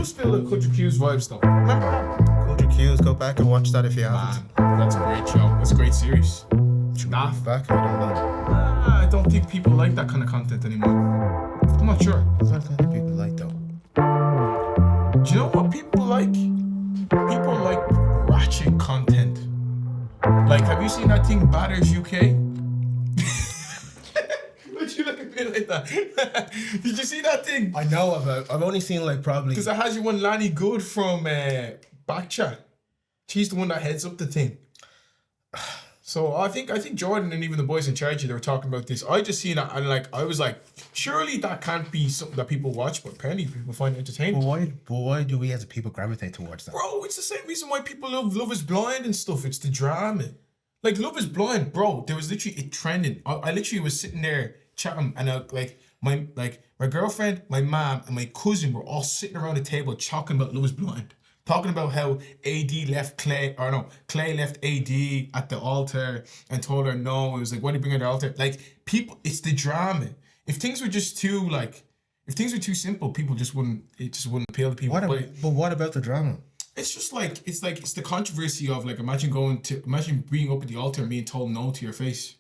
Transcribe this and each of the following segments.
was filled with Culture Q's vibes though. Remember that? Culture Cues, go back and watch that if you haven't. Man, that's a great show. That's a great series. Should we Nah. bring it back? I don't know. I don't think people like that kind of content anymore. I'm not sure. It's not something people like though. Do you know what people like? People like ratchet content. Like, have you seen that thing, Batters UK? Would you look at me like that? Did you see that thing? I know about. I've only seen like probably. Because it has you one Lanny Good from Backchat. She's the one that heads up the thing. So I think Jordan and even the boys in charge, they were talking about this. I just seen it and like I was like, surely that can't be something that people watch, but apparently people find it entertaining. But why do we as a people gravitate towards that? Bro, it's the same reason why people love Love Is Blind and stuff. It's the drama. Like Love Is Blind, bro. There was literally it trending. I literally was sitting there chatting, and my girlfriend, my mom, and my cousin were all sitting around the table talking about Love Is Blind. Talking about how AD left Clay left AD at the altar and told her no. It was like, why do you bring her to the altar? Like, people, it's the drama. If things were just too, like, if things were too simple, people just wouldn't appeal to people. But what about the drama? It's just like, it's the controversy of, like, imagine being up at the altar and being told no to your face.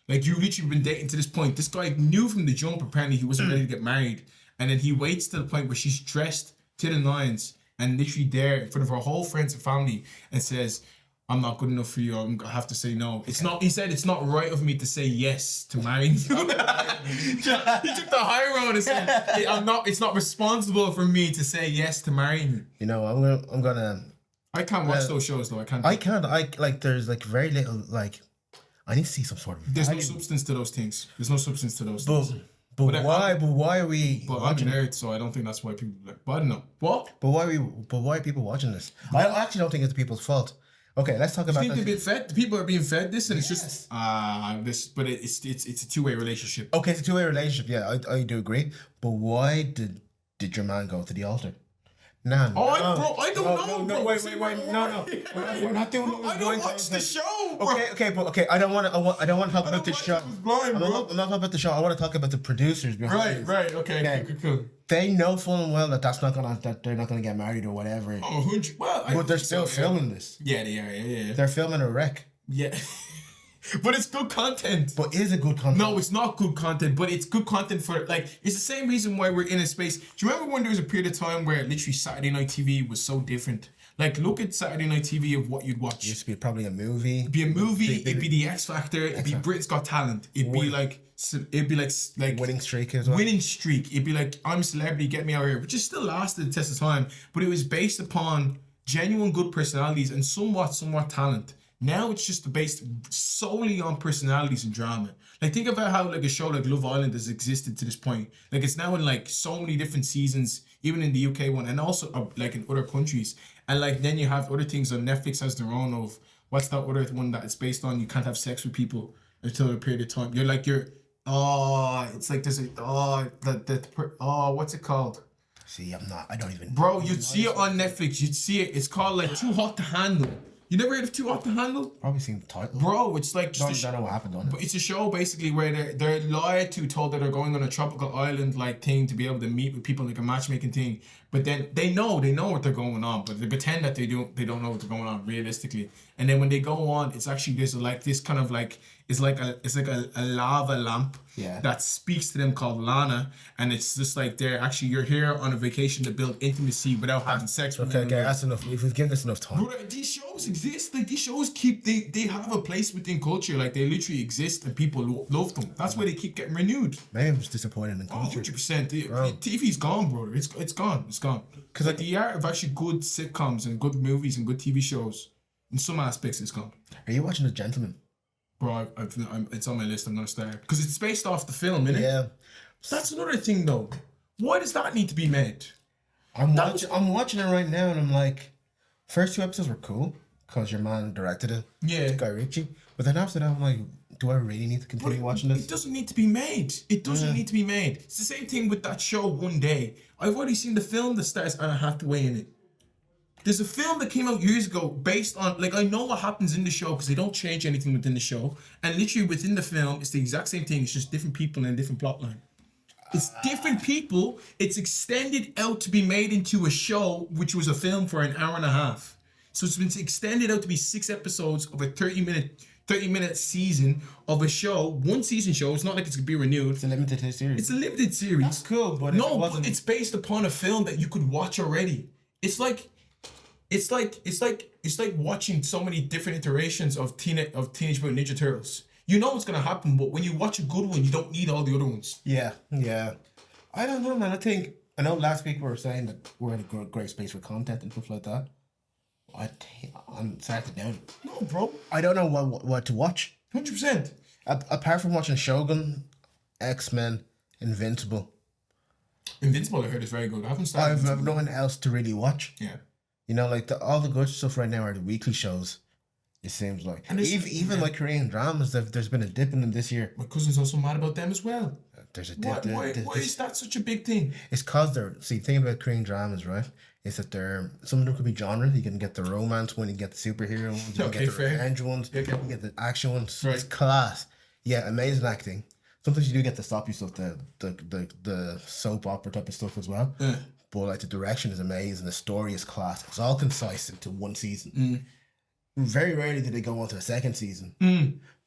Like, you've literally been dating to this point. This guy knew from the jump, apparently, he wasn't ready to get married. And then he waits to the point where she's dressed to the nines and literally there in front of her whole friends and family and says, I'm not good enough for you, I have to say no. It's not, he said, it's not right of me to say yes to marrying you. He took the high road and said, it's not responsible for me to say yes to marrying you. You know, I'm gonna. I can't watch those shows though, I can't. Like, there's like very little, like, I need to see some sort of. There's no substance to those things. There's no substance to those things. But why are we? But I'm a nerd, so I don't think that's why people like. But I don't know what. But why are people watching this? I actually don't think it's the people's fault. Okay, let's talk about. You think they're being fed? The people are being fed this, and it's just this. But it's a two-way relationship. Okay, it's a two-way relationship. Yeah, I do agree. But why did your man go to the altar? Nah, bro, I don't know. No, wait, no. We're not doing. I don't watch the show, bro. Okay. I don't want to talk about the show. Blind, I'm not talking about the show. I want to talk about the producers behind it. Right. Okay. Cool. They know full and well that they're not gonna get married or whatever. Oh, 100. Well, but they're still filming this. Yeah, they are. Yeah. They're filming a wreck. Yeah. But it's good content. But is it good content? No, it's not good content, but it's good content for, like, it's the same reason why we're in a space. Do you remember when there was a period of time where literally Saturday Night TV was so different? Like, look at Saturday Night TV of what you'd watch. It used to be probably a movie. It'd be a movie, it'd be the X Factor, it'd be Britain's Got Talent, it'd be like Winning Streak as well. Winning Streak, it'd be like, I'm a celebrity, get me out here, which is still lasted the test of time, but it was based upon genuine good personalities and somewhat talent. Now it's just based solely on personalities and drama. Like, think about how like a show like Love Island has existed to this point. Like, it's now in like so many different seasons, even in the UK one, and also like in other countries. And like then you have other things on Netflix has their own of what's that other one that it's based on? You can't have sex with people until a period of time. It's like there's what's it called? See, I don't even. Bro, you'd see it on Netflix. You'd see it. It's called like Too Hot to Handle. You never heard of Too Hot to Handle? Probably seen the title. Bro, it's like just don't know what happened on it. But it's a show basically where they're lied to, told that they're going on a tropical island like thing to be able to meet with people, like a matchmaking thing. But then they know what they're going on, but they pretend that they don't know what they're going on realistically. And then when they go on, it's actually there's like this kind of like it's like a lava lamp that speaks to them called Lana, and it's just like you're here on a vacation to build intimacy without having sex with them. Okay, that's enough. If we've given this enough time. Bro, these shows exist. Like these shows they have a place within culture. Like they literally exist and people love them. That's why they keep getting renewed. Maybe I'm just disappointed in culture. 100%. TV's gone, brother. It's gone. It's gone. Because like the art of actually good sitcoms and good movies and good TV shows, in some aspects, it's gone. Are you watching The Gentleman? Bro, it's on my list. I'm gonna start because it's based off the film, innit? Yeah. That's another thing, though. Why does that need to be made? I'm watching it right now, and I'm like, first 2 episodes were cool because your man directed it. Yeah. Guy Ritchie. But then after that, I'm like, do I really need to continue watching this? It doesn't need to be made. It doesn't need to be made. It's the same thing with that show One Day. I've already seen the film that stars Anna Hathaway in it. There's a film that came out years ago based on, like, I know what happens in the show because they don't change anything within the show. And literally within the film, it's the exact same thing. It's just different people and a different plot line. It's different people. It's extended out to be made into a show, which was a film for an hour and a half. So it's been extended out to be 6 episodes of a 30-minute season of a show, one season show. It's not like it's gonna be renewed. It's a limited series. It's a limited series. That's cool, but no, but it's based upon a film that you could watch already. It's like watching so many different iterations of Teenage Mutant Ninja Turtles. You know what's gonna happen, but when you watch a good one, you don't need all the other ones. Yeah. I don't know, man. I know last week we were saying that we're in a great space for content and stuff like that. I'm starting to doubt it. No, bro. I don't know what to watch. 100%. Apart from watching Shogun, X-Men, Invincible. Invincible, I heard, is very good. I haven't started. I've no one else to really watch. Yeah. You know, like all the good stuff right now are the weekly shows. It seems like, and even like Korean dramas, there's been a dip in them this year. My cousin's also mad about them as well. There's a dip. Why is that such a big thing? It's cause the thing about Korean dramas, right? Is that some of them could be genre. You can get the romance one, you get the superhero ones, you can get the revenge ones, you can get the action ones. Right. It's class. Yeah, amazing acting. Sometimes you do get the sloppy stuff, the soap opera type of stuff as well. Yeah. But like the direction is amazing, the story is class. It's all concise into one season. Very rarely do they go on to a second season.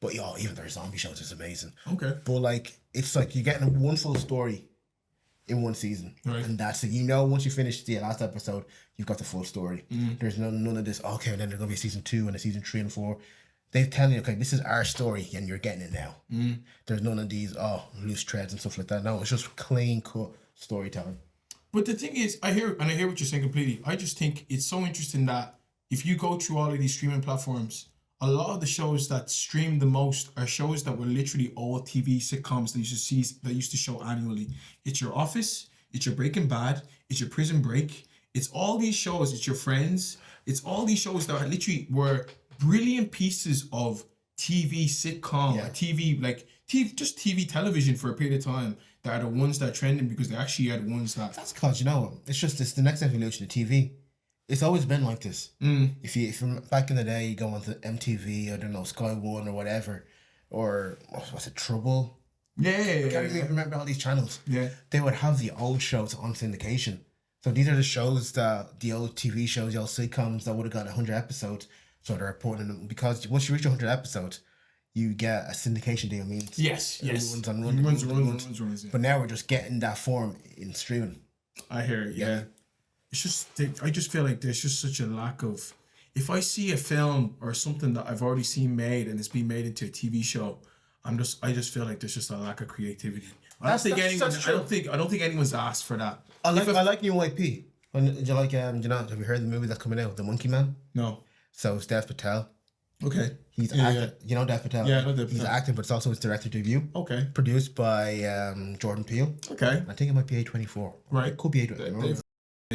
But even their zombie shows is amazing. Okay. But like it's like you're getting one full story in one season. Right. And that's it. You know, once you finish the last episode, you've got the full story. There's none of this, okay, then there's gonna be a season 2 and a season 3 and 4. They tell you, okay, this is our story and you're getting it now. There's none of these loose threads and stuff like that. No, it's just clean cut storytelling. But the thing is, I hear what you're saying completely. I just think it's so interesting that if you go through all of these streaming platforms, a lot of the shows that stream the most are shows that were literally all TV sitcoms that used to show annually. It's your Office, it's your Breaking Bad, it's your Prison Break, it's all these shows, it's your Friends, it's all these shows that literally were brilliant pieces of TV sitcom, just TV television for a period of time that are the ones that are trending because they actually are the ones that. That's because, it's the next evolution of TV. It's always been like this. If you back in the day, you go onto MTV, I don't know, Sky One or whatever, or was it Trouble? Yeah. I can't even remember all these channels. Yeah. They would have the old shows on syndication. So these are the shows the old TV shows, the old sitcoms that would have got 100 episodes. So they're reporting them because once you reach 100 episodes, you get a syndication deal. Means yes. Runs. Yeah. But now we're just getting that form in streaming. I hear it. Yeah. It's just I just feel like there's just such a lack of. If I see a film or something that I've already seen made and it's being made into a TV show, I just feel like there's just a lack of creativity. I don't think anyone's asked for that. I like new IP. Do you like have you heard the movie that's coming out, The Monkey Man? No. So it's Dev Patel. Okay. He's acting. Yeah. You know Dev Patel? Yeah, I know Dev Patel. He's acting, but it's also his director debut. Okay. Produced by Jordan Peele. Okay. I think it might be A24. Right. It could be A24.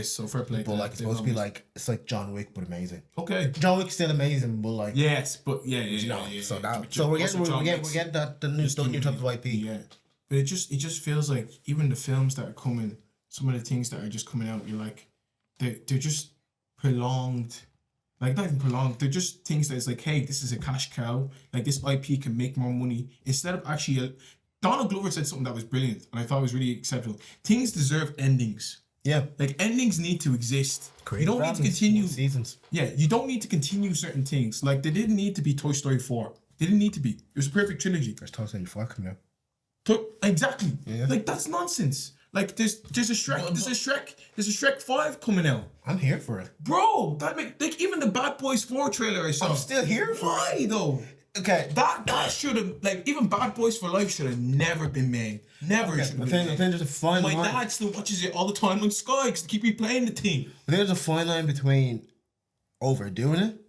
So fair play. But like it's supposed to be like it's like John Wick, but amazing. Okay. John Wick's still amazing, but like yes, but yeah. So we're getting that the new type of IP. Yeah. But it just feels like even the films that are coming, some of the things that are just coming out, you're like, they're just prolonged. Like not even prolonged. They're just things that is like, hey, this is a cash cow. Like this IP can make more money instead of actually. Donald Glover said something that was brilliant, and I thought it was really acceptable. Things deserve endings. Yeah, like endings need to exist. You don't need to continue seasons. Yeah, you don't need to continue certain things. Like they didn't need to be Toy Story 4. They didn't need to be. It was a perfect trilogy. There's Toy Story 4 coming out. Exactly. Yeah. Like that's nonsense. Like there's a Shrek 5 coming out. I'm here for it, bro. Like even the Bad Boys 4 trailer I saw. I'm still here for it. Why though? Okay, that should have even Bad Boys for Life should have never been made. Never. Okay. I think there's a fine line. My dad still watches it all the time on Sky because they keep replaying the thing. There's a fine line between overdoing it.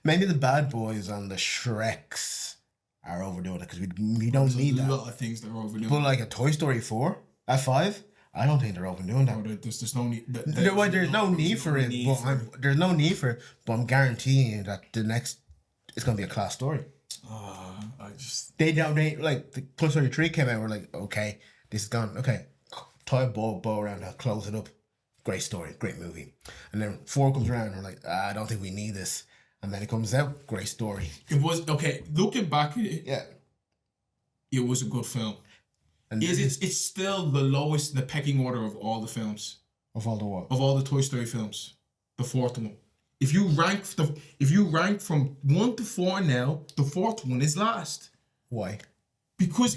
Maybe the Bad Boys and the Shreks are overdoing it because we don't need that. A lot of things that are overdoing. But like a Toy Story 4 at 5. I don't think they're overdoing that. No, there's no need. There's no need for it. There's no need for it. But I'm guaranteeing that the next it's gonna be a class story. They like the Toy Story 3 came out. We're like, okay, this is gone. Okay, tie a bow around that, close it up. Great story, great movie. And then 4 comes around. And we're like, I don't think we need this. And then it comes out, great story. It was okay. Looking back at it, yeah, it was a good film. And It's still the lowest in the pecking order of all the films. Of all the what? Of all the Toy Story films. The fourth one. If you rank from 1 to 4 now, the fourth one is last. Why? Because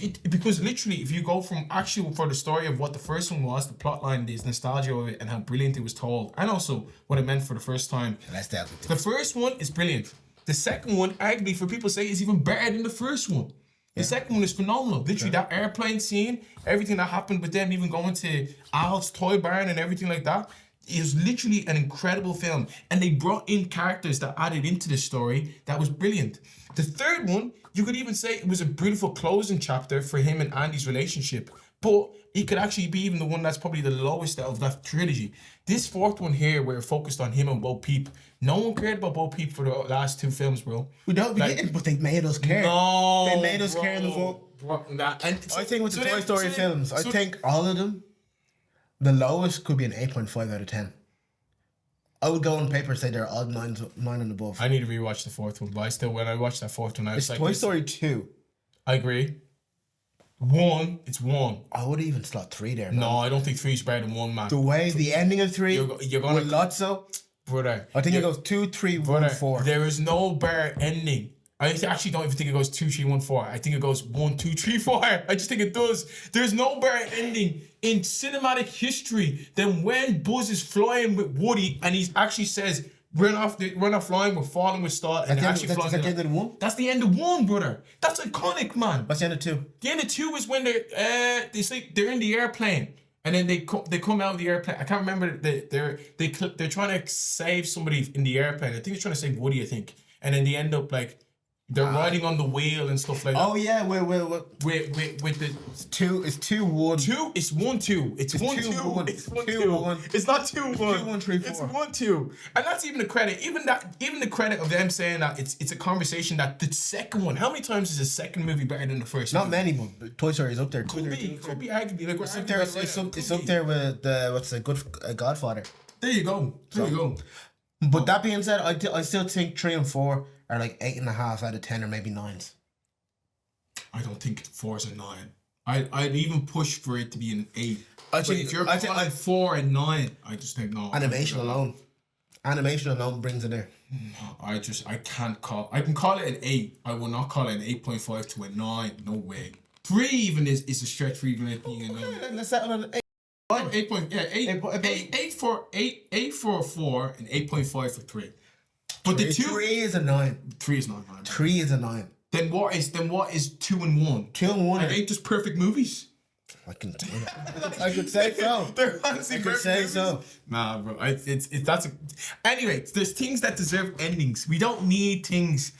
literally, if you go from actual for the story of what the first one was, the plot line, the nostalgia of it, and how brilliant it was told, and also what it meant for the first time. Let's delve into the first one is brilliant. The second one, arguably, for people say, is even better than the first one. The second one is phenomenal. Literally, that airplane scene, everything that happened with them, even going to Al's toy barn and everything like that. It was literally an incredible film, and they brought in characters that added into the story that was brilliant. The third one, you could even say it was a beautiful closing chapter for him and Andy's relationship, but it could actually be even the one that's probably the lowest of that trilogy. This fourth one here, where it focused on him and Bo Peep, no one cared about Bo Peep for the last 2 films, bro. We don't, but they made us care. No, they made us care in the vote. I think with the Toy Story films, I think all of them, the lowest could be an 8.5 out of 10. I would go on paper and say they're odd 9 and above. I need to rewatch the fourth one, but I still, when I watched that fourth one, I was it's like... Toy Story 2. I agree. 1, it's 1. I would even slot 3 there. No, I don't think 3 is better than 1, man. The way, the ending of 3, you're gonna... with Lotso, brother, I think it goes 2, 3, 1, 4. There is no better ending. I actually don't even think it goes 2, 3, 1, 4. I think it goes 1, 2, 3, 4. I just think it does. There's no better ending in cinematic history than when Buzz is flying with Woody and he actually says, we're not flying, we're falling with start. And that's the end of 1? That's the end of 1, brother. That's iconic, man. What's the end of 2? The end of 2 is when they're in the airplane. And then they come out of the airplane. I can't remember. They're trying to save somebody in the airplane. I think they're trying to save Woody, I think. And then they end up like... They're riding on the wheel and stuff like that. Oh yeah, wait. With the it's 2, 1. 2, it's 1, 2. It's 1, 2. It's 1, 2. It's not 2, 1. 2, 1, 3, 4. It's 1, 2. And that's even the credit. Even the credit of them saying that it's a conversation that the second one. How many times is the second movie better than the first? Not many, but Toy Story is up there. Could be arguably. Like, it's up there with Godfather. There you go. But that being said, I still think 3 and 4 are like 8.5 out of 10 or maybe 9s. I don't think 4 is a 9. I'd even push for it to be an 8. If you're calling 4 and 9, I just think no. Animation alone brings it there. No, I can't call. I can call it an 8. I will not call it an 8.5 to a 9. No way. 3 even is a stretch for even it being a 9. Let's settle on an 8. 8 for 4 and 8.5 for 3. But the 3 is a 9. 3 is not 9. 3 is a 9. Then what is 2 and 1? 2 and 1 are they just perfect movies? I could say so. They're honestly I could say so. Nah, bro. Anyway, there's things that deserve endings. We don't need things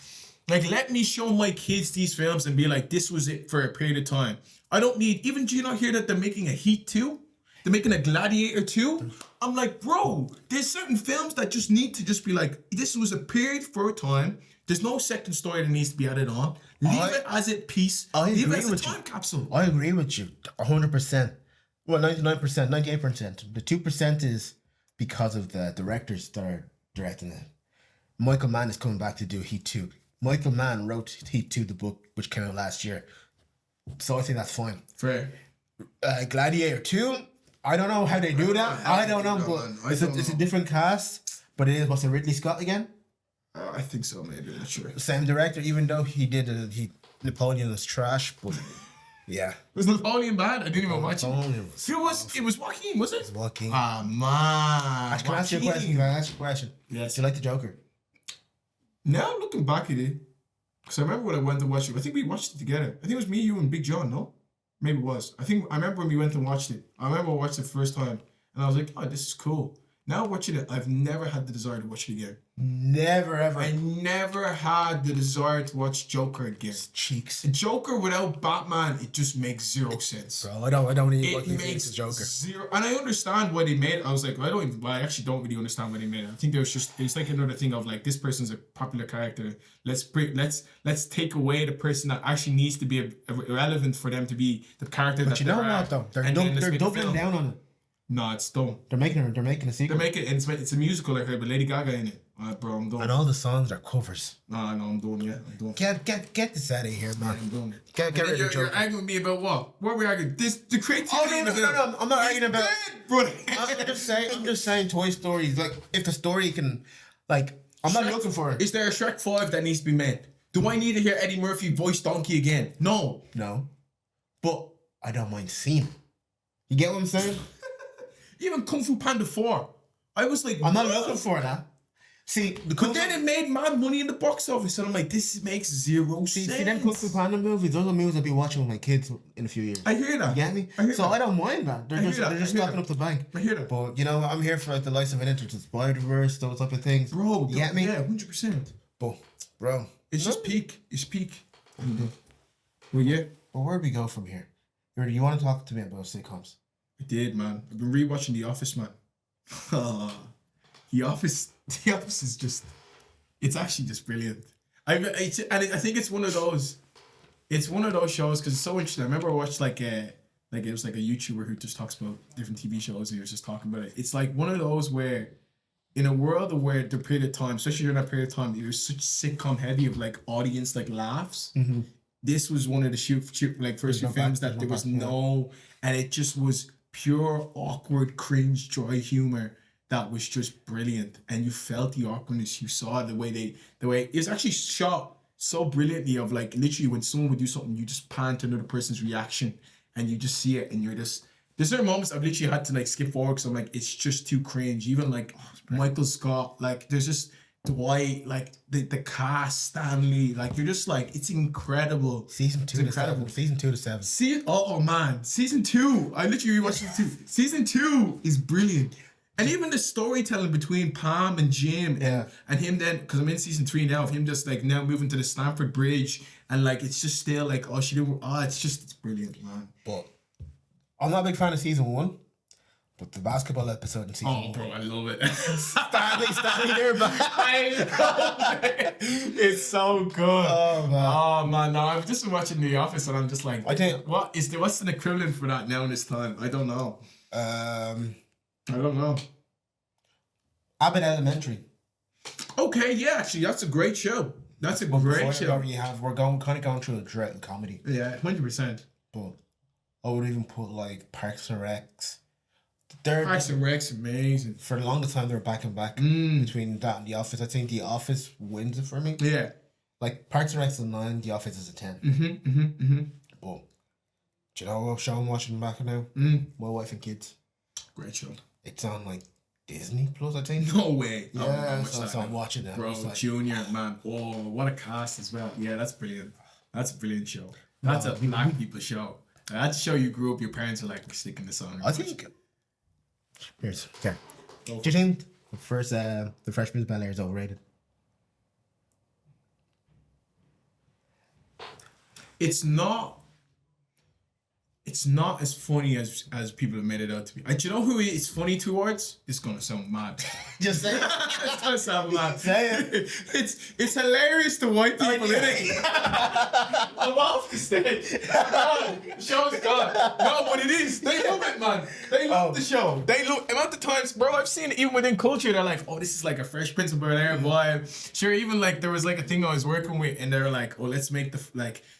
like, let me show my kids these films and be like, this was it for a period of time. I don't need, even do you not hear that they're making a Heat 2? They're making a Gladiator 2. I'm like, bro, there's certain films that just need to just be like, this was a period for a time. There's no second story that needs to be added on. Leave it as it piece. Leave it as a time capsule. I agree with you 100%. Well, 99%, 98%. The 2% is because of the directors that are directing it. Michael Mann is coming back to do Heat 2. Michael Mann wrote Heat 2, the book, which came out last year. So I think that's fine. Fair. Gladiator 2, I don't know how they do that. I don't know, but it's a different cast. But it is, what's it, Ridley Scott again? I think so, maybe. I'm not sure. Same director, even though he did Napoleon was trash, but yeah. Was Napoleon bad? I didn't even watch it. It was Joaquin, was it? It was Joaquin. Ah, man. Can I ask you a question? Yes. Do you like the Joker? Now looking back at it, because I remember when I went to watch it, I think we watched it together. I think it was me, you, and Big John, no? Maybe it was. I remember when we went and watched it. I remember I watched it the first time, and I was like, oh, this is cool. Now watching it, I've never had the desire to watch it again. Never, ever. I never had the desire to watch Joker again. Cheeks. Joker without Batman, it just makes zero sense. Bro, I don't need it makes Joker. Zero. And I understand why they made it. I was like, I actually don't really understand why they made it. I think it's like another thing of like, this person's a popular character. Let's take away the person that actually needs to be irrelevant for them to be the character. But you know what though? They're doubling down on it. No, it's dumb. They're making a sequel. It's a musical, I heard, but Lady Gaga in it. Bro, I'm done. And all the songs are covers. No, I'm done. Yeah, I'm done. Get this out of here, man. I'm done. Get rid of the You're joke. arguing with me about what? What are we arguing? The creativity. Oh no! I'm not arguing about. Brother. I'm just saying. Toy Story. Like, if the story can, like, I'm not looking for it. Is there a Shrek 5 that needs to be made? Do I need to hear Eddie Murphy voice Donkey again? No. But I don't mind seeing. You get what I'm saying? Even Kung Fu Panda 4. I was like, I'm not looking for that. See, but then it made mad money in the box office, and I'm like, this makes zero sense. See them Kung Fu Panda movies, those are movies I'll be watching with my kids in a few years. I hear that. You get me? I don't mind that. They're just stocking up the bank. I hear that. But, you know, I'm here for, like, the likes of Into the Spider-Verse, those type of things. Bro, you get me? Yeah, 100%. But, bro. It's just peak. It's peak. Well, yeah. Well, where do we go from here? You want to talk to me about sitcoms? I did, man. I've been rewatching The Office, man. The Office is just... It's actually just brilliant. I think it's one of those... It's one of those shows because it's so interesting. I remember I watched like it was like a YouTuber who just talks about different TV shows and he was just talking about it. It's like one of those where in a world of where the period of time, especially during that period of time, it was such sitcom heavy of like audience like laughs. Mm-hmm. This was one of the first few films that there was no, and it just was pure awkward, cringe, dry humor that was just brilliant. And you felt the awkwardness. You saw the way it was actually shot so brilliantly of like literally when someone would do something, you just pan to another person's reaction and you just see it and you're just. There's certain moments I've literally had to like skip forward because I'm like, it's just too cringe. Even like Michael Scott, like there's just Dwight, like the cast, Stanley, like you're just like, it's incredible. Season 2 to 7. Season 2 to 7. Oh man, season 2. I literally rewatched season 2. Season 2 is brilliant. And even the storytelling between Pam and Jim and him then, because I'm in season 3 now, of him just like now moving to the Stamford Bridge and like it's just still like, it's brilliant, man. But I'm not a big fan of season 1, but the basketball episode in season 1. Oh, bro, I love it. Stanley there, man. I love it. It's so good. Oh, man. No, I've just been watching The Office and I'm just like, what's an equivalent for that now in this time? I don't know. I don't know. Abbott Elementary. Okay, yeah, actually, that's a great show. That's a great show. We're kind of going through a dread comedy. Yeah, 100%. But I would even put like Parks and Recs. Parks and Rec's amazing. For the longest time, they were back and back between that and The Office. I think The Office wins it for me. Yeah. Like Parks and Rec's a 9, The Office is a 10. But do you know what show I'm watching back now? My Wife and Kids. Great show. It's on like Disney Plus, I think. No way. Yeah, so I'm watching that. Bro, like, Junior, man. Oh, what a cast as well. Yeah, that's brilliant. That's a brilliant show. That's a black people show. That's a show you grew up, your parents are like, we're sticking this on. I think. Here's. Okay. Do you think the Fresh Prince of Bel-Air is overrated? It's not as funny as people have made it out to be. Do you know who it's funny towards? It's gonna sound mad. Just say it. It's gonna sound mad. Say it. It's hilarious to white people, isn't it? I'm off the stage. No, the show's gone. No, but it is. They love it, man. They love the show. They love amount of times, bro. I've seen it even within culture. They're like, oh, this is like a Fresh Prince of Bel-Air vibe. Sure, even like there was like a thing I was working with, and they were like, oh, let's make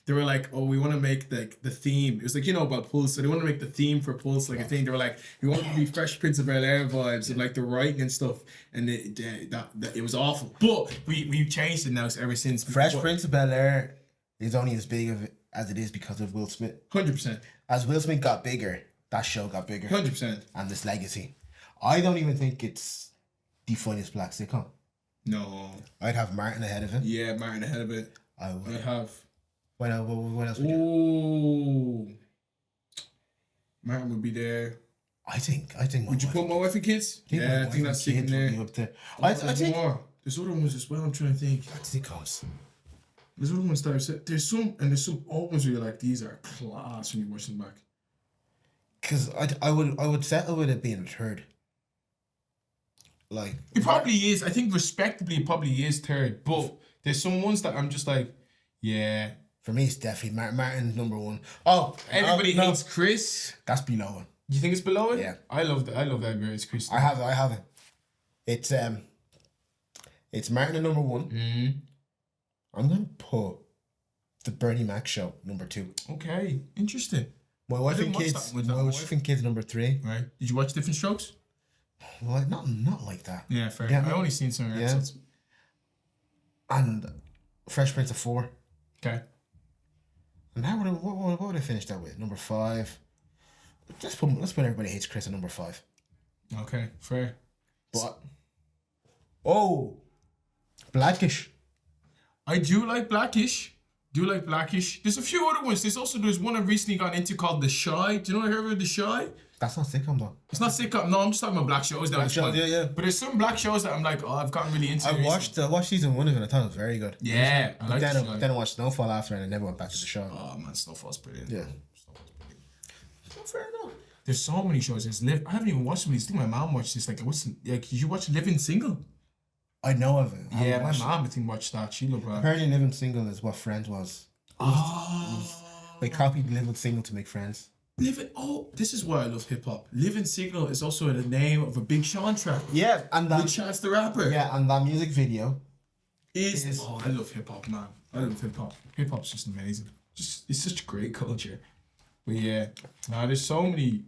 they were like, oh, we want to make the theme. It was like, you know, about Pulse, so they want to make the theme for Pulse like a thing. They were like, we want it to be Fresh Prince of Bel-Air vibes and like the writing and stuff, and it was awful. But we've changed it now ever since. Fresh Prince of Bel-Air is only as big as it is because of Will Smith. 100%. As Will Smith got bigger, that show got bigger. 100%. And this legacy. I don't even think it's the funniest black sitcom. No. I'd have Martin ahead of it. Yeah, Martin ahead of it. I would. I'd have. What else would you? Ooh. Martin would be there. I think. Would you put My Wife and Kids? Yeah, I think that's sitting there. Up there. I think more. There's other ones as well. I'm trying to think. That's sitcoms. There's other ones that I've said. There's some old ones where you're like, these are class when you watch them back. Because I would settle with it being a third. Like it probably is. I think respectably, it probably is third. But there's some ones that I'm just like, yeah. For me, it's definitely Martin's number one. Oh, everybody hates Chris. That's below him. You think it's below it? Yeah. I love that Grace Christie. I have it. It's Martin at number 1. Mm-hmm. I'm gonna put the Bernie Mac show number 2. Okay, interesting. My wife and watch kids. that one My that much. wife and kids number 3. Right? Did you watch Different Strokes? Well, not like that. Yeah, fair. Yeah, I only seen some episodes. And Fresh Prince of 4. Okay. And how what would I finish that with? Number 5. Let's put Everybody Hates Chris at number 5. Okay, fair. But Blackish. I do like Blackish. There's a few other ones. There's one I've recently got into called The Shy. Do you know what I heard of The Shy? That's not sitcom though. It's not sitcom. No, I'm just talking about black shows. Black shows, yeah. But there's some black shows that I'm like, oh, I've gotten really into. I watched season 1 of it. I thought it was very good. Yeah, I like The Shy. Then I watched Snowfall after, and I never went back to the show. Oh man, Snowfall's brilliant. Yeah. Snowfall's brilliant. So fair enough. There's so many shows. I haven't even watched some of these. I think my mom watched this. Like, did you watch Living Single? I know of it. Yeah, my mom I think watched that. She loved that. Apparently, Living Single is what Friends was. They copied Living Single to make Friends. This is why I love hip hop. Living Single is also the name of a Big Sean track. Yeah, and that. With Chance the Rapper. Yeah, and that music video is. Oh, I love hip hop, man. I love hip hop. Hip hop's just amazing. It's such a great culture. But yeah, there's so many.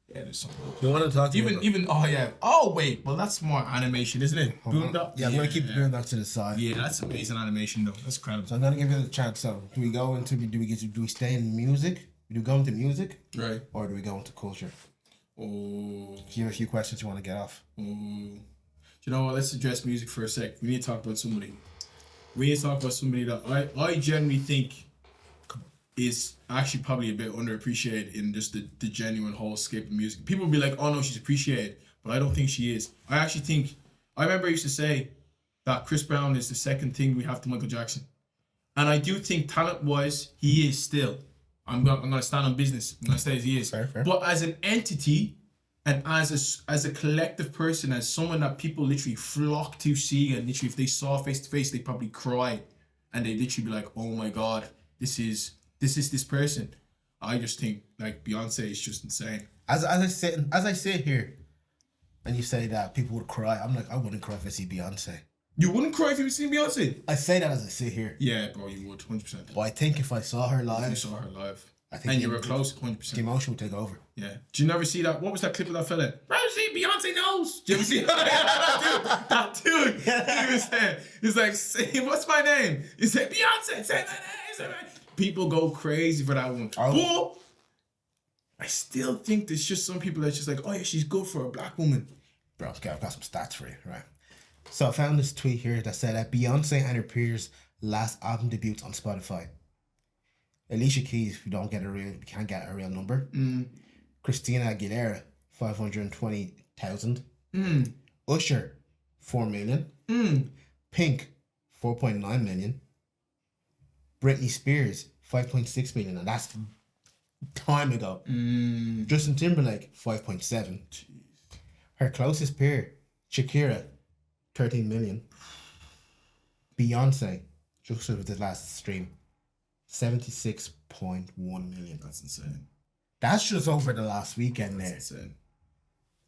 Yeah, there's so many. You want to talk to even oh yeah. Oh wait, well that's more animation, isn't it? Boondock. Yeah, I'm gonna keep Boondock to the side. Yeah, that's amazing animation though. That's incredible. So I'm gonna give you the chance. So do we stay in music? Do we go into music? Right. Or do we go into culture? Oh. Do you have a few questions you want to get off? Oh. You know what? Let's address music for a sec. We need to talk about somebody. That I generally think is actually probably a bit underappreciated in just the genuine whole scape of music. People will be like, oh no, she's appreciated, but I don't think she is. I remember I used to say that Chris Brown is the second thing we have to Michael Jackson. And I do think talent-wise, he is still. I'm gonna stand on business. I'm gonna say as he is. Fair. But as an entity and as a collective person, as someone that people literally flock to see, and literally if they saw face to face, they'd probably cry, and they'd literally be like, oh my god, this is this person. I just think like Beyonce is just insane. As I sit here, and you say that people would cry, I'm like, I wouldn't cry if I see Beyonce. You wouldn't cry if you seen Beyonce? I say that as I sit here. Yeah, bro, you would, 100%. But I think if I saw her live, I think and you were close, 100%. The emotion would take over. Yeah. Do you never see that? What was that clip of that fella? Rosie, Beyonce knows. Do you ever see that? That dude. He was there. He's like, what's my name? He said, Beyonce, say my name. People go crazy for that one. But I still think there's just some people that's just like, oh yeah, she's good for a black woman. Bro, I've got some stats for you, right? So I found this tweet here that said that Beyonce and her peers' last album debuts on Spotify. Alicia Keys, we can't get a real number. Christina Aguilera, 520,000. Usher, 4 million. Pink, 4.9 million. Britney Spears, 5.6 million, and that's time ago. Justin Timberlake, 5.7. Her closest peer, Shakira, 13 million. Beyonce, just with the last stream, 76.1 million. That's insane. That's just over the last weekend. That's insane.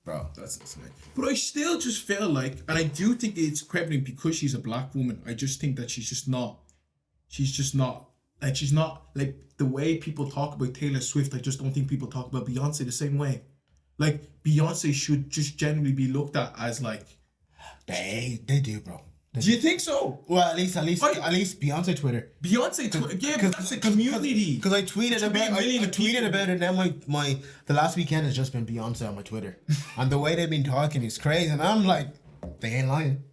Bro, that's insane. But I still just feel like, and I do think it's prevalent because she's a black woman, I just think that she's not like the way people talk about Taylor Swift. I just don't think people talk about Beyonce the same way. Like, Beyonce should just generally be looked at as like... They do, bro. Do you think so? Well, at least Beyonce Twitter. Yeah, but that's a community. Because I tweeted about it. Now the last weekend has just been Beyonce on my Twitter, and the way they've been talking is crazy. And I'm like, they ain't lying.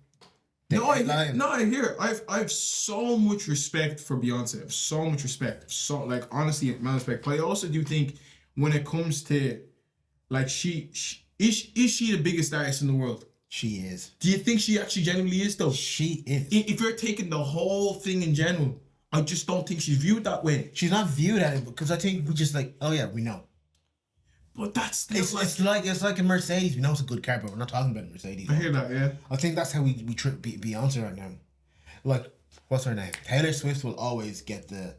I hear. I have so much respect for Beyonce. I have so much respect. So like honestly, my respect. But I also do think when it comes to like is she the biggest artist in the world? She is. Do you think she actually genuinely is though? She is. If you're taking the whole thing in general, I just don't think she's viewed that way. She's not viewed at it because I think we just like, oh yeah, we know. But that's it's like a Mercedes. We know it's a good car, but we're not talking about a Mercedes. I hear that, yeah. I think that's how we treat Beyonce right now. Like, what's her name? Taylor Swift will always get the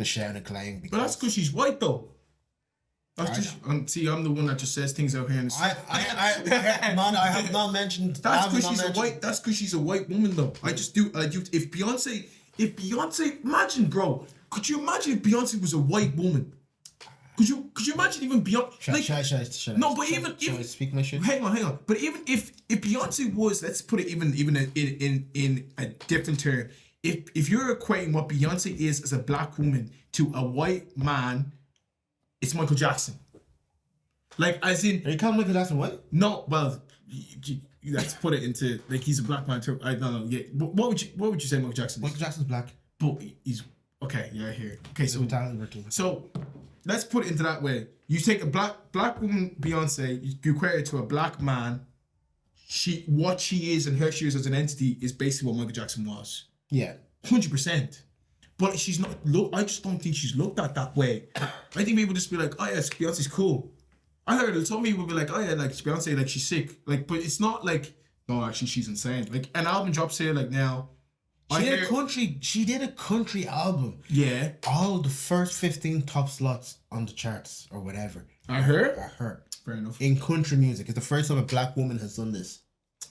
shout and acclaim. But that's because she's white though. That's just see. I'm the one that just says things out here. And I have not mentioned. That's because she's a white. That's because she's a white woman, though. I just do. If Beyonce, imagine, bro. Could you imagine if Beyonce was a white woman? Could you imagine even Beyonce? Should I speak my shit? Hang on. But even if Beyonce was, let's put it even in a different term. If you're equating what Beyonce is as a black woman to a white man, it's Michael Jackson. Like, as in... Are you calling Michael Jackson white? No, well, let's put it into, like, he's a black man too. I don't know, yeah. What would you say Michael Jackson is? Michael Jackson's black. But he's... Okay, yeah, I hear it. Okay, so let's put it into that way. You take a black woman, Beyonce, you equate her to a black man. What she is and she is as an entity is basically what Michael Jackson was. Yeah. 100%. But she's not I just don't think she's looked at that way. I think people just be like, oh yeah, Beyonce's cool. I heard some people be like, oh yeah, like Beyonce, like she's sick. Like, but it's not like, no, actually she's insane. Like an album drops here like now. She did a country album. Yeah. All the first 15 top slots on the charts or whatever. Her. Fair enough. In country music. It's the first time a black woman has done this.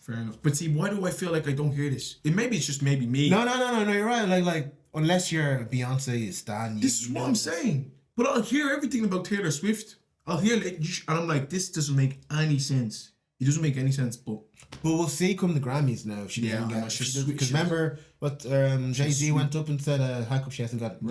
Fair enough. But see, why do I feel like I don't hear this? It's just maybe me. No, you're right. Like unless you're a Beyonce stan. This is what I'm saying. But I'll hear everything about Taylor Swift. I'll hear it, and I'm like, this doesn't make any sense. It doesn't make any sense, but we'll see come the Grammys now. Because remember what Jay-Z went up and said, how come she hasn't got album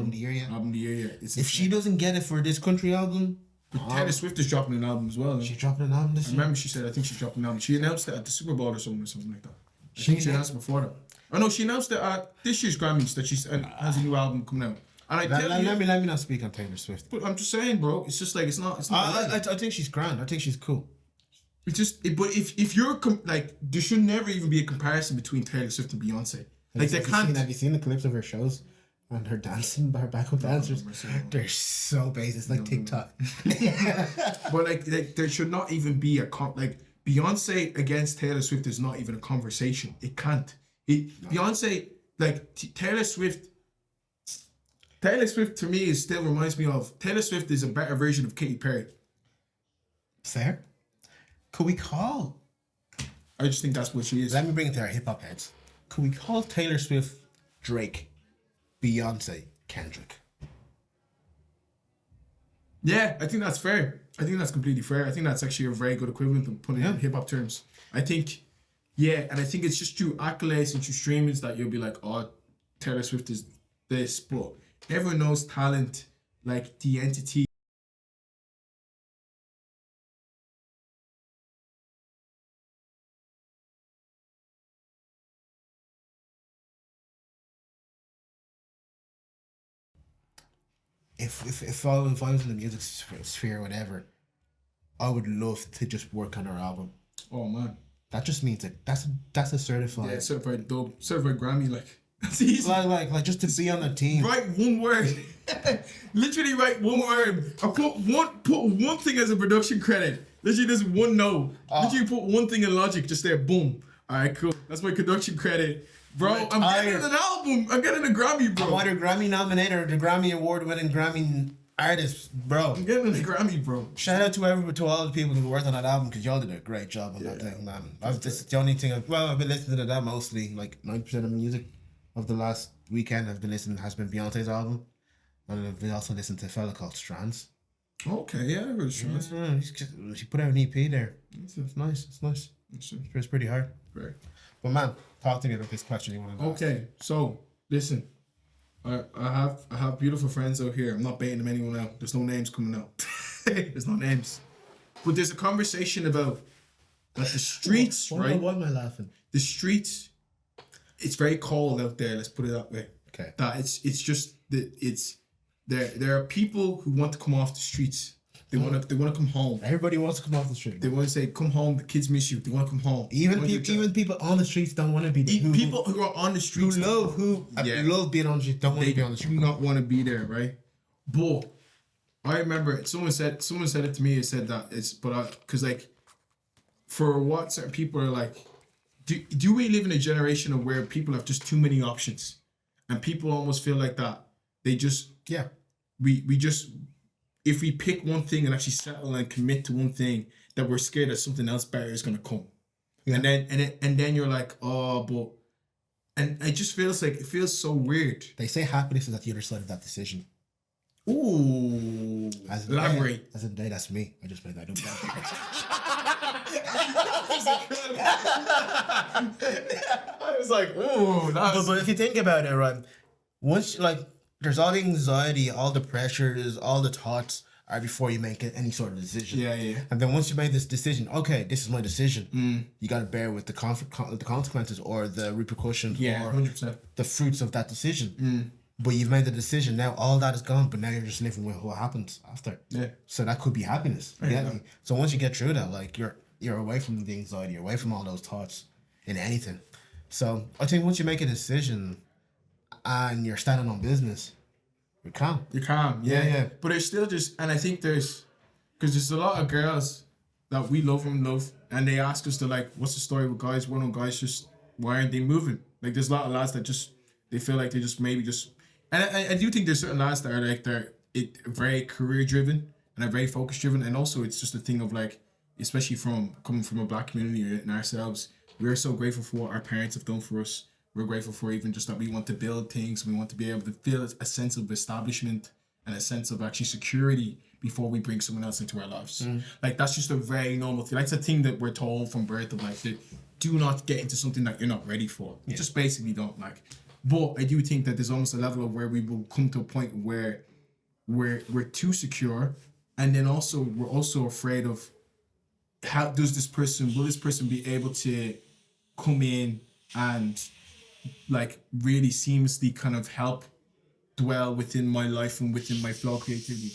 of the year yet? Album of the year, yeah. If she doesn't get it for this country album... But Taylor Swift is dropping an album as well. She's dropping an album this year? I remember she said, I think she's dropping an album. She announced it at the Super Bowl or something like that. I think she announced it before that. Oh no, she announced it at this year's Grammys that she has a new album coming out. And let me not speak on Taylor Swift. But I'm just saying, bro, it's just like, it's not I think she's grand. I think she's cool. It's just, but if you're like, there should never even be a comparison between Taylor Swift and Beyonce. Like they can't. Have you seen the clips of her shows and her dancing, her backup dancers? They're so basic. It's like TikTok. But like there should not even be like Beyonce against Taylor Swift is not even a conversation. It can't. Beyonce, like Taylor Swift to me still reminds me of Taylor Swift is a better version of Katy Perry. Fair. Could we call? I just think that's what she is. Let me bring it to our hip hop heads. Could we call Taylor Swift Drake, Beyonce Kendrick? Yeah, I think that's fair. I think that's completely fair. I think that's actually a very good equivalent of putting it in hip hop terms. I think, and I think it's just through accolades and through streamings that you'll be like, oh, Taylor Swift is this, but everyone knows talent, like the entity. If I was in the music sphere or whatever, I would love to just work on her album. Oh man, that just means like that's a certified certified dope, certified Grammy, like that's easy. Like just to be on a team. Write one word, literally write one word. I put one thing as a production credit. Literally just one note. Literally put one thing in Logic, just there, boom. All right, cool. That's my production credit. Bro, I'm getting an album. I'm getting a Grammy, bro. I'm either Grammy nominated or the Grammy award-winning Grammy artist, bro. I'm getting a Grammy, bro. Shout out to all the people who worked on that album because y'all did a great job on that thing, man. This is the only thing. I've been listening to that mostly. Like 90% of the music of the last weekend has been Beyonce's album, and I've been also listening to a fella called Strands. Okay, yeah, I heard Strands. She put out an EP there. It's nice. It's nice. It's pretty hard. Right. But man, talk to me about this question you want to ask. Okay, so listen, I have beautiful friends out here. I'm not baiting anyone out. There's no names coming out. There's no names. But there's a conversation about that the streets, right? Why am I laughing? The streets, it's very cold out there. Let's put it that way. Okay. That it's just that it's there are people who want to come off the streets. They want to come home. Everybody wants to come off the street. They want to say, "Come home." The kids miss you. They want to come home. Even people on the streets don't want to be there. People who are on the streets love being on the street. Don't want to be on the street. Do not want to be there, right? But I remember someone said it to me. It said that because like for what certain people are like, do we live in a generation of where people have just too many options, and people almost feel like that they just we just. if we pick one thing and actually settle and commit to one thing, that we're scared that something else better is gonna come. Yeah. And then you're like, oh, but, and it just feels like, it feels so weird. They say happiness is at the other side of that decision. Ooh, elaborate. As a day, that's me. I just made that up. I was like, ooh. But if you think about it, right, once, like, there's all the anxiety, all the pressures, all the thoughts are before you make any sort of decision. Yeah. And then once you make this decision, okay, this is my decision. You got to bear with the consequences or the repercussions or 100%. the fruits of that decision. But you've made the decision. Now all that is gone, but now you're just living with what happens after. Yeah. So that could be happiness. Yeah. So once you get through that, like you're away from the anxiety, you're away from all those thoughts in anything. So I think once you make a decision and you're standing on business, you're calm. You're calm, yeah. But there's still just, and I think because there's a lot of girls that we love, and they ask us to, like, what's the story with guys? Why don't guys just, why aren't they moving? Like, there's a lot of lads that just, they feel like they just and I do think there's certain lads that are like, they're very career driven and are very focus driven, and also it's just a thing of, like, especially coming from a black community and ourselves, we're so grateful for what our parents have done for us. We're grateful for even just that we want to build things. We want to be able to feel a sense of establishment and a sense of actually security before we bring someone else into our lives. Like, that's just a very normal thing. That's a thing that we're told from birth of, like, that do not get into something that you're not ready for. Yeah. Just basically don't, like. But I do think that there's almost a level of where we will come to a point where we're too secure, and then also we're also afraid of will this person be able to come in and, like, really seamlessly kind of help dwell within my life and within my flow of creativity.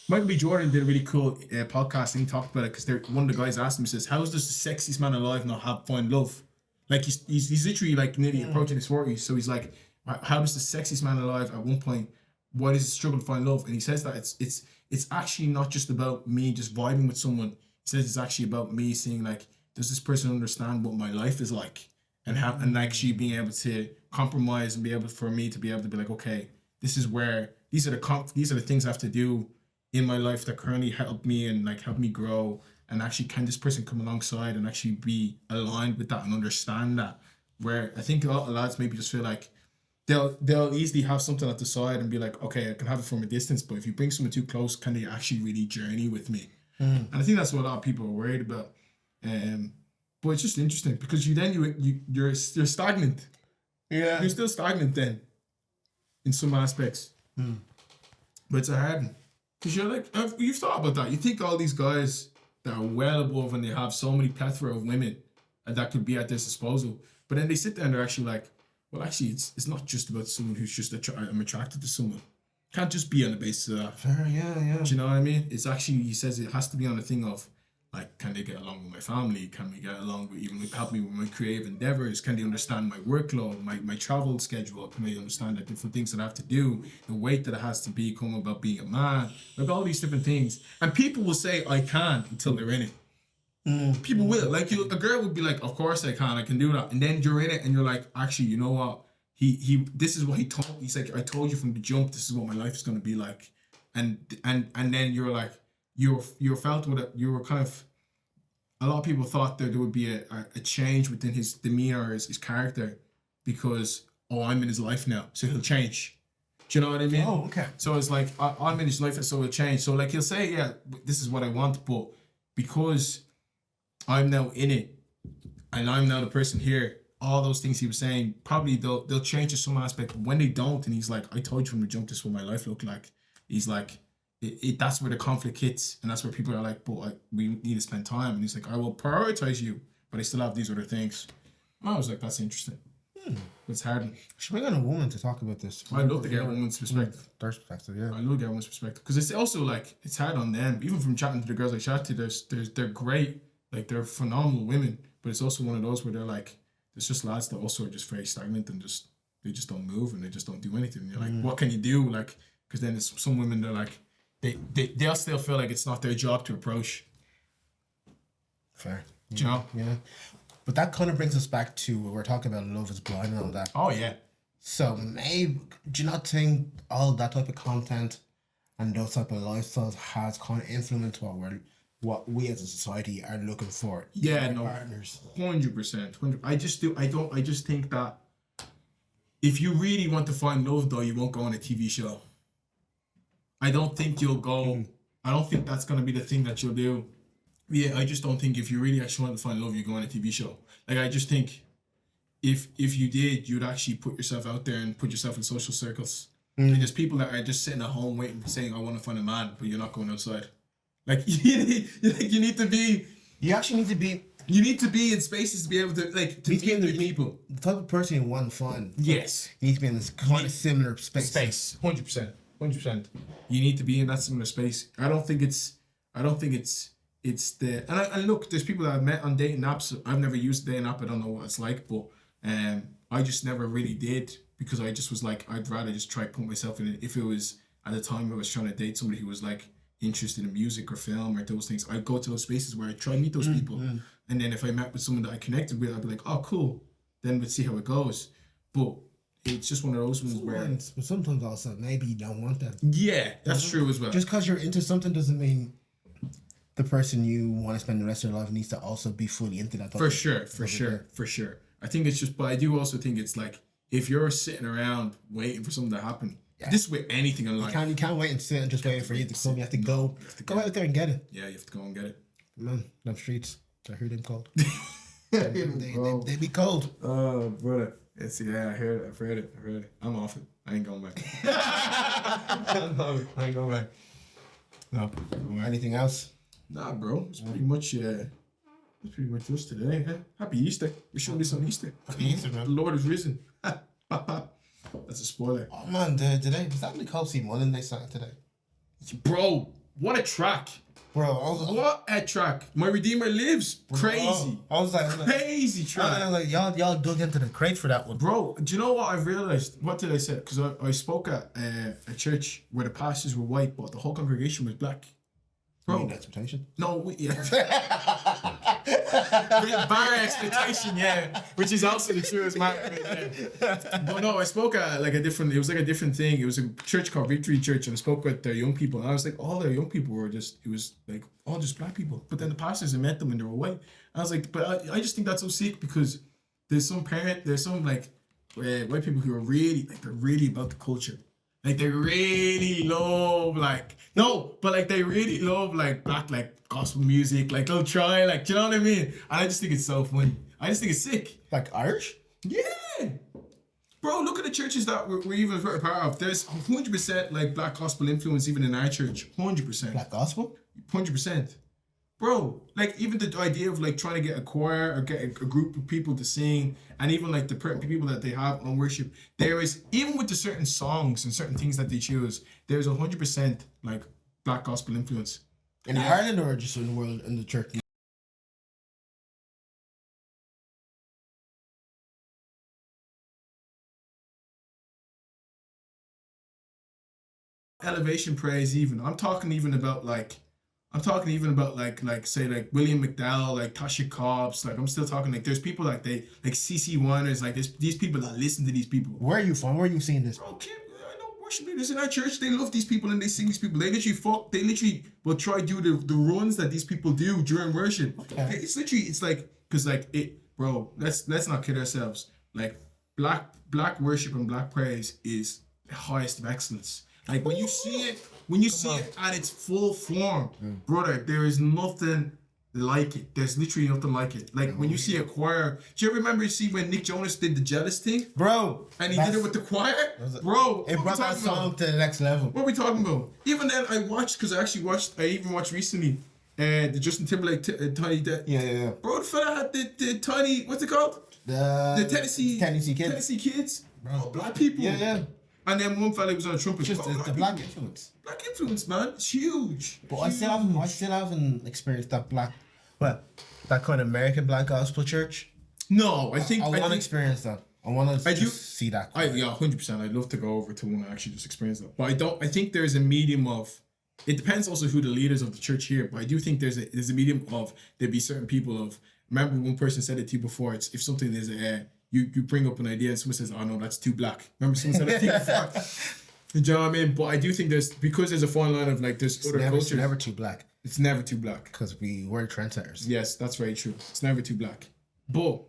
Michael B. Jordan did a really cool podcast, and he talked about it because one of the guys asked him, he says, how does the sexiest man alive not find love? Like, he's literally, like, nearly approaching his 40s, so he's like, how does the sexiest man alive at one point, why does he struggle to find love? And he says that it's actually not just about me just vibing with someone. He says it's actually about me seeing, like, does this person understand what my life is like? And actually being able to compromise and be able for me to be able to be like, okay, these are the things I have to do in my life that currently help me and, like, help me grow. And actually, can this person come alongside and actually be aligned with that and understand that? Where I think a lot of lads maybe just feel like they'll easily have something at the side and be like, okay, I can have it from a distance, but if you bring someone too close, can they actually really journey with me? And I think that's what a lot of people are worried about. But it's just interesting because you're stagnant. Yeah, you're still stagnant then, in some aspects. But it's a hard one because you're like, you've thought about that. You think all these guys that are well above and they have so many plethora of women and that could be at their disposal, but then they sit there and they're actually like, well, actually, it's not just about someone who's just I'm attracted to someone. Can't just be on the basis of that. Fair, yeah. Do you know what I mean? It's actually, he says it has to be on a thing of, like, can they get along with my family? Can we get along with, even help me with my creative endeavors? Can they understand my workload, my travel schedule? Can they understand the different things that I have to do? The weight that it has to become about being a man? Like, all these different things. And people will say, I can, until they're in it. People will. Like, a girl would be like, of course I can do that. And then you're in it and you're like, actually, you know what? This is what he told me. He's like, I told you from the jump, this is what my life is going to be like. And then you're like, you felt with it. You were kind of, a lot of people thought that there would be a change within his demeanor or his character because, I'm in his life now, so he'll change. Do you know what I mean? Oh, okay. So it's like, I'm in his life, so he'll change. So, like, he'll say, yeah, this is what I want, but because I'm now in it and I'm now the person here, all those things he was saying, probably they'll change to some aspect. But when they don't, and he's like, I told you from the jump, this is what my life looked like. He's like, that's where the conflict hits, and that's where people are like, but we need to spend time. And he's like, I will prioritize you, but I still have these other things. And I was like, that's interesting. It's hard. Should we get a woman to talk about this? I'd love to get a woman's perspective. Their perspective, yeah. I love to get a woman's perspective because it's also like, it's hard on them. Even from chatting to the girls I chat to, they're great, like, they're phenomenal women, but it's also one of those where they're like, there's just lads that also are just very stagnant and they just don't move and they just don't do anything. And you're like, what can you do? Like, because then there's some women, they're like, they'll still feel like it's not their job to approach. Fair. Do you know? Yeah. But that kind of brings us back to what we're talking about, Love is Blind and all that. Oh, yeah. So maybe, do you not think all that type of content and those type of lifestyles has kind of influenced what we as a society are looking for. Yeah, no, partners. 100%. I just think that if you really want to find love, though, you won't go on a TV show. I don't think you'll go. I don't think that's gonna be the thing that you'll do. Yeah, I just don't think if you really actually want to find love, you go on a TV show. Like, I just think if you did, you'd actually put yourself out there and put yourself in social circles. And there's people that are just sitting at home waiting, saying, "I want to find a man," but you're not going outside. Like, you need to be. You actually need to be. You need to be in spaces to be able to meet other people. The type of person you want to find. Yes, you need to be in this kind of similar space. 100%. You need to be in that similar space. I don't think it's the and look, there's people that I've met on dating apps. I've never used a dating app. I don't know what it's like, but I just never really did, because I just was like, I'd rather just try to put myself in it. If it was at the time I was trying to date somebody who was like interested in music or film or those things, I'd go to those spaces where I try to meet those people. And then if I met with someone that I connected with, I'd be like, oh, cool. Then we'd see how it goes. But it's just one of those ones where... But sometimes also, maybe you don't want that. Yeah, that's true as well. Just because you're into something doesn't mean the person you want to spend the rest of their life needs to also be fully into that. For sure. I think it's just... But I do also think it's like, if you're sitting around waiting for something to happen, this is with anything in life. You can't wait and sit and just wait for you to come. You have to go. Go out there and get it. Yeah, you have to go and get it. Man, them streets. I heard them cold. they be cold. Oh, brother. I heard it. I've heard it. I'm off it. I ain't going back. I ain't going back. No. Anything else? Nah, bro. It's pretty much us today. Huh? Happy Easter. We showed this on Easter. Happy Easter, man. The Lord is risen. That's a spoiler. Oh man, today was that Nicole C. Mullen they sang today? Bro, what a track. Bro, what a track. My Redeemer Lives. Crazy. I was like, crazy track. I was like, y'all dug into the crate for that one. Bro, do you know what I've realized? What did I say? Because I spoke at a church where the pastors were white, but the whole congregation was black. Bro, expectation? No, yeah. Bar expectation, yeah. Which is also the truest matter. Yeah. But no, I spoke at it was like a different thing. It was a church called Victory Church, and I spoke with their young people, and I was like, all their young people were it was like all just black people. But then the pastors, I met them and they were white. I was like, but I just think that's so sick, because there's some like white people who are they're really about the culture. Like, they really love, they really love, black, gospel music. Like, they'll try, do you know what I mean? And I just think it's so funny. I just think it's sick. Like Irish? Yeah. Bro, look at the churches that we're even a part of. There's 100%, black gospel influence even in our church. 100%. Black gospel? 100%. Bro, even the idea of, trying to get a choir or get a group of people to sing, and even, the people that they have on worship, there is, even with the certain songs and certain things that they choose, there's 100%, black gospel influence. In Ireland or just in the world, in the church? Elevation praise even. I'm talking even about say William McDowell, Tasha Cobbs. I'm still talking there's people CC Winers, there's these people that listen to these people. Where are you from? Where are you seeing this? Bro, I know worship leaders in our church. They love these people and they sing these people. They literally will try to do the runs that these people do during worship. Okay. It's literally bro. Let's not kid ourselves. Black worship and black praise is the highest of excellence. When you see it at its full form, brother, there is nothing like it. There's literally nothing like it. When you see a choir, do you ever remember when Nick Jonas did the Jealous thing? Bro. And he did it with the choir? Bro. It brought that song to the next level. What are we talking about? Even then, I even watched recently the Justin Timberlake Tiny Debt. Yeah. Bro, the fella had the Tiny, what's it called? The Tennessee Kids. Tennessee Kids. Bro. Black people. Yeah. And then one fella was on a trumpet. Just the black influence. Black influence, man. It's huge. But I still haven't experienced that that kind of American black gospel church. No, I want to experience that. I want to see that. 100%. I'd love to go over to one and actually just experience that. But I think there's a medium of, it depends also who the leaders of the church here, but I do think there's a medium of, there'd be certain people of, remember one person said it to you before, it's if something is you bring up an idea and someone says, oh no, that's too black. Remember someone said that to you before? You know what I mean? But I do think because there's a fine line of like there's other cultures. It's never too black. It's never too black. Because we were trendsetters. Yes, that's very true. It's never too black. But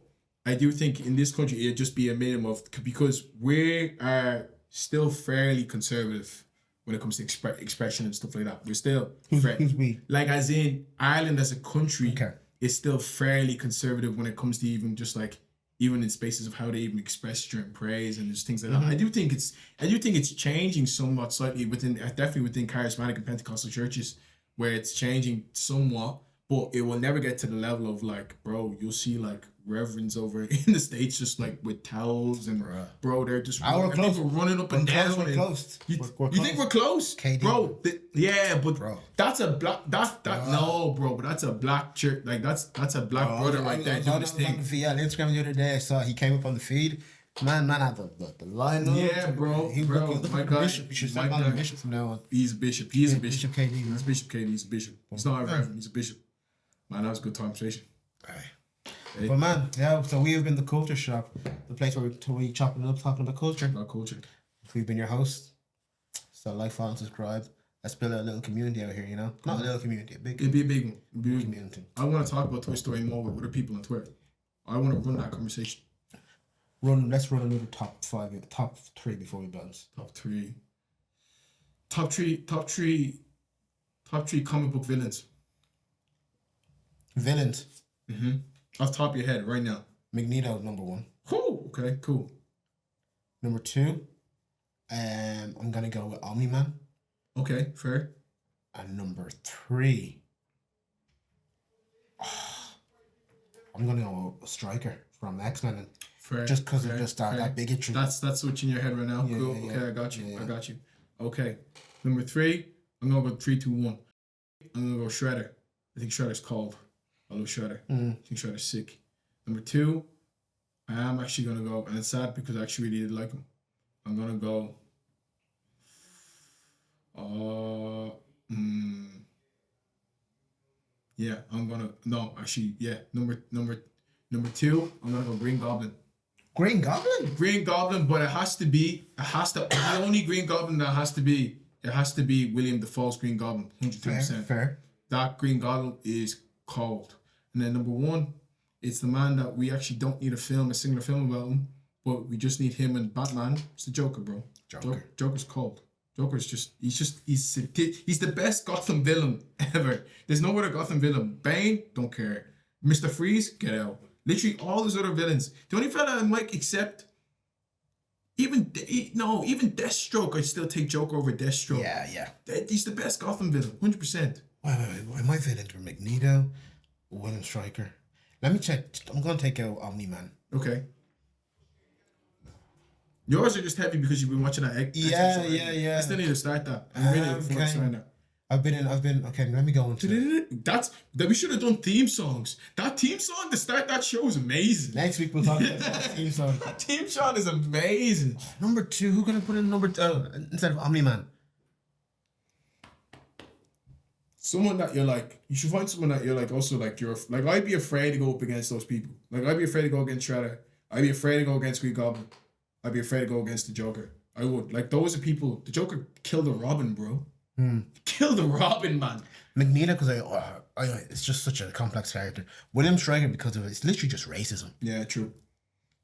I do think in this country it'd just be a minimum of, because we are still fairly conservative when it comes to expression and stuff like that. We're still Who's we? Like as in Ireland as a country Okay. is still fairly conservative when it comes to even just like even in spaces of how they even express during praise and there's things like that. I do think it's changing somewhat slightly definitely within charismatic and Pentecostal churches where it's changing somewhat, but it will never get to the level of like, bro, you'll see like reverends over in the States just like with towels and bro, they're just people running up and down. We're close. You think we're close? KD. Bro, but Bro. that's a black no, bro, but that's a black church, like that's a black brother right there doing this thing. On Instagram the other day, I saw he came up on the feed. Man had the line up. Yeah, bro. My guy. Bishop. You should start calling him Bishop from now on. He's a bishop. He's a bishop. Bishop KD. He's Bishop KD. He's a bishop. He's not a reverend. He's a bishop. Man, that was a good conversation. Hey. But man, yeah, so we have been the Culture Shop, the place where we chopping it up, talking about culture. About culture. We've been your hosts. So like, follow, and subscribe. Let's build a little community out here, you know? Not a little community, It'd be a big one. It'd be a big community. I want to talk about Toy Story more with other people on Twitter. I want to run that conversation. Let's run another top three before we bounce. Top three comic book villains. Villains. Mm-hmm. Off the top of your head right now. Magneto, number one. Cool. Okay, cool. Number two, I'm gonna go with Omni-Man. Okay, fair. And number three, I'm gonna go with Stryker from X-Men. Fair. Just because of just that bigotry. That's what's in your head right now. Yeah, cool. yeah, Okay, I got you. yeah. I got you. Okay. Number three, I'm gonna go 3, 2, 1. I'm gonna go Shredder. I think Shredder's cold. I love Shredder. I think Shredder's sick. Number 2, I am actually gonna go, and it's sad because I actually really did like him. I'm gonna go. Yeah, I'm gonna number 2, I'm gonna go Green Goblin. Green Goblin? Green Goblin, but the only Green Goblin that has to be William Dafoe's Green Goblin, 110%. Fair. That Green Goblin is cold. And then number 1, it's the man that we actually don't need a singular film about him, but we just need him and Batman. It's the Joker, bro. Joker's cold. Joker's he's the best Gotham villain ever. There's no other Gotham villain. Bane, don't care. Mr. Freeze, get out. Literally all those other villains. The only fella I might accept, even Deathstroke, I'd still take Joker over Deathstroke. Yeah. He's the best Gotham villain, 100%. Wait. My villains were Magneto, William Stryker. Let me check. I'm going to take out Omni-Man. Okay. Yours are just heavy because you've been watching that. Yeah. I still need to start that. I'm really looking forward to starting that. I've been. Okay, let me go into that. We should have done theme songs. That theme song to start that show is amazing. Next week we'll talk about that theme song. That theme song is amazing. Number 2, who can I put in number 2 instead of Omni-Man? Someone that you're like, you should find someone that you're like also like I'd be afraid to go up against those people. Like I'd be afraid to go against Shredder. I'd be afraid to go against Green Goblin. I'd be afraid to go against the Joker. I would. Like those are people. The Joker killed the Robin, bro. Killed the Robin, man. Magneto, because it's just such a complex character. William Stryker, because of it's literally just racism. Yeah, true.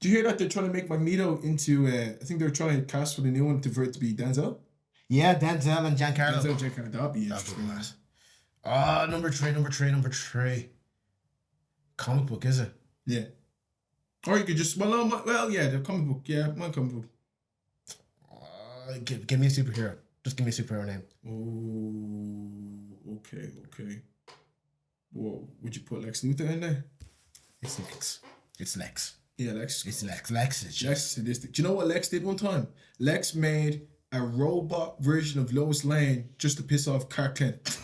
Do you hear that they're trying to make Magneto into? I think they're trying to cast for the new one for it to be Denzel. Yeah, Denzel and Giancarlo. That'd be interesting. Number three. Comic book, is it? Yeah. Or you could just the comic book. Yeah, my comic book. Give me a superhero. Just give me a superhero name. Oh, okay. Well, would you put Lex Luthor in there? It's Lex. Yeah, Lex. It's Lex. Lex is sadistic. Do you know what Lex did one time? Lex made a robot version of Lois Lane just to piss off Clark Kent.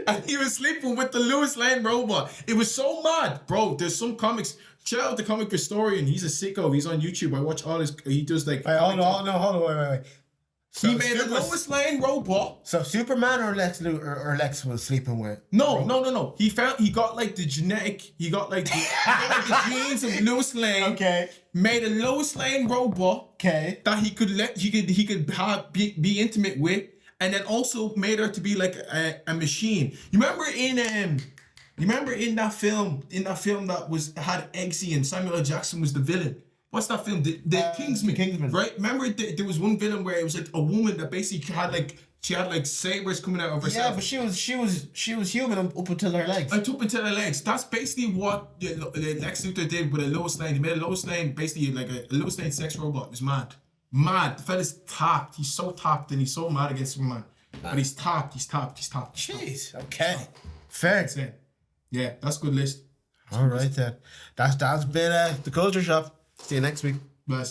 And he was sleeping with the Lois Lane robot. It was so mad. Bro, there's some comics. Shout out the Comic Historian. He's a sicko. He's on YouTube. I watch all his... He does like... Hold on. Wait. He made a Lois Lane robot. So Superman or Lex was sleeping with. No. He got like the genetic. He got like the genes of Lois Lane. Okay. Made a Lois Lane robot. Okay. That he could be intimate with, and then also made her to be like a machine. You remember in that film that had Eggsy and Samuel L. Jackson was the villain. What's that film? The Kingsman. Right? Remember there was one villain where it was like a woman that basically had like sabers coming out of herself. Yeah, but she was human up until her legs. Up until her legs. That's basically what Lex Luthor did with a Lois Lane. He made a Lois Lane basically like a Lois Lane sex robot. It was mad. The fella's tapped. He's so tapped and he's so mad against Superman. But he's tapped. Jeez. Okay. Fair. That's it. Yeah, that's a good list. All right then. That's been the Culture Shop. See you next week. Bye.